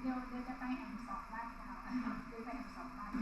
เดี๋ยวจะไปแอมสองบ้านเราไปแอมสองบ้าน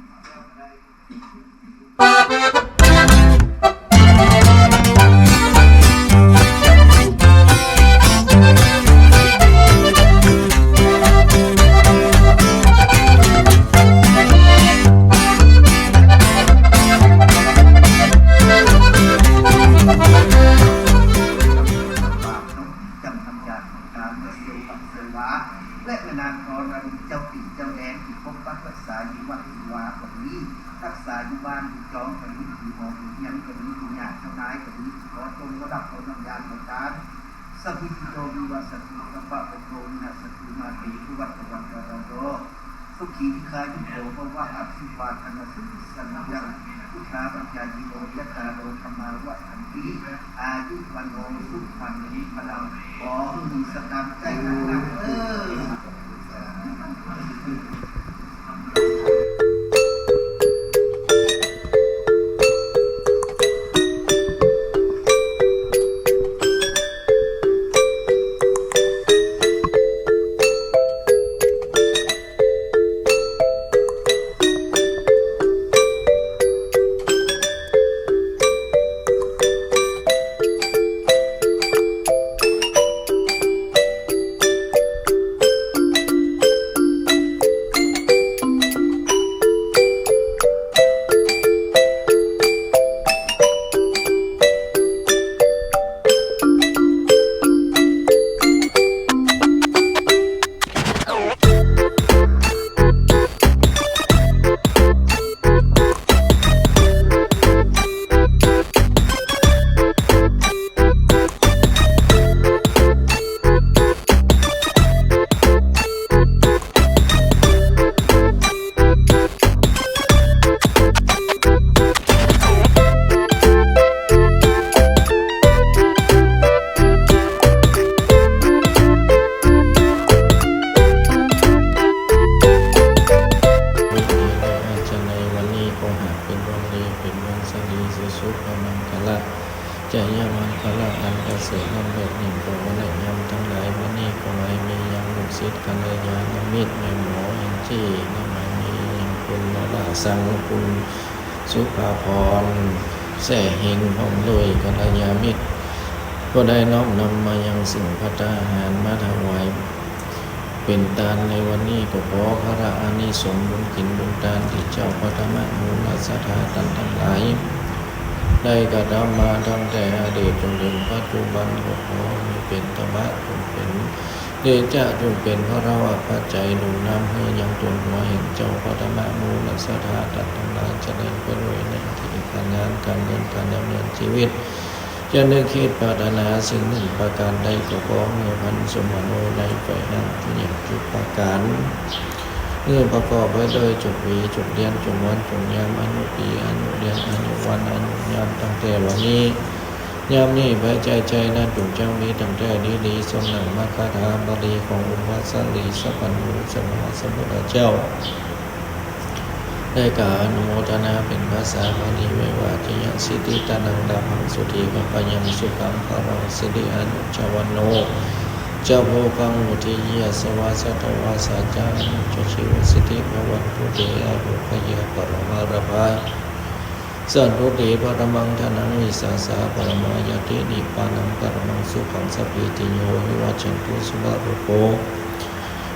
และนานขอระลึกเจ้าปีเจ้าแดนที่พบปักรักษาอยู่วัดที่วาคนนี้รักษาอยู่บ้านที่จองคนนี้ที่หอที่ยังคนนี้ที่ญาติเจ้านายคนนี้ขอจงระดับคนญาณของการสัพพิติโตวิวัสสติสัพพะปะโตวินาศติมาเตทุวัตวันตะโตสุขีทิคายุโตภวะอภิวาทนาสุขิสันยังพุทธาปัญญาจิโนยัตตาโรธรรมาวัฏันติอายุวันโนสุขันนิพลังขอมีสตางค์ใจหนักใจยามันพละอันกระเสริฐนำเบิดหนึ่งโปรวะยำทั้งหลายวันนี้ก็ไม่มียังลูกศิษย์กันเลยาณมิตรแม่หมอยังที่นั่นไม่มียังคุณละละสังคุณสุภาพรแส่เฮงพองลุยกัลยามิตรก็ได้น้อมนำมายังสิ่งพระทหารมาถวายเป็นทานในวันนี้ก็ขอพระอานิสงส์บุญกินบุญทานที่เจ้าพระธรรมมูลศรัทธาท่านทั้งหลายได้กระทำมาตั้งแต่อดีตจนถึงปัจจุบันก็ขอให้เป็นธรรมะจงเป็นเดชะจงเป็นพระราชปัจจัยหนุนนำให้ยังตนหัวเห็นเจ้าพระธรรมมูลศรัทธาท่านทั้งหลายจะได้ไปด้วยในที่การงานการเงินการดำเนินชีวิตจะนึกคิดปรารถนาสิ่งหนึ่งประการใดก็ขอเมื่อพันสมโนในไฟนั้นที่อย่างทุกประการเมื่อประกอบไว้โดยจุดวีจุดเรียนจุดวันจุดยามอนุปีอนุเรียนอนุวันอนุยามตั้งแต่วันนี้ยามนี้ไว้ใจนั้นจุดเจ้านี้ตั้งแต่ดีทรงหนังมาคาถาบาลีของอุปสลีสัพพัญญูสมมาสมุทธเจ้าได้กล่าวอนุโมทนาเป็นภาษาบาลีไว้ว่าจะยังสิทธิตานังดามังสุธีกัปยังสุขังภารังสิริอนุจวันโนเจ้าโภคังมุทิยสวาสตวาสาจานุจชิวสิทธิภวันตุเตอาภุขยปรมารภาสันตุเตปรมังธนังวิสาสาปรมายตินิพพานังปรมังสุขังสัพพิติโยวิวัจจันตุสุภรุโภ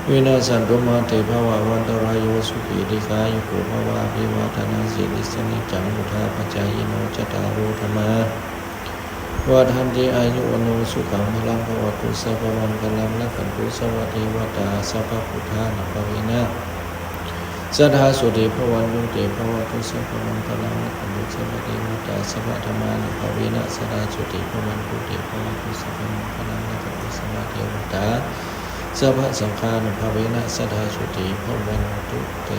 วินาสันตุมาเตภวะวันตรายโยสุขีติกายุโกภวะภิวาทนาสิริสนิจังมุทาปัจจายโนจตารโธรรมาวัฏันติอายุวโนสุขังพลังภวตุสัพพวันกลังและขันตุสวัสดิวัตาสัพพพุทธานังภวินาสัทธาสุติภวันตุเตภวตุสัพพวันกลังและขันตุสวัสดิวัตาสัพพธรรมานังภวินาสัทธาสุติภวันตุเตภวตุสัพพวันกลังและขันตุสวัสดิวัตาสัพพสังฆานุภาเวนะสัทธาสุติภวันตุเต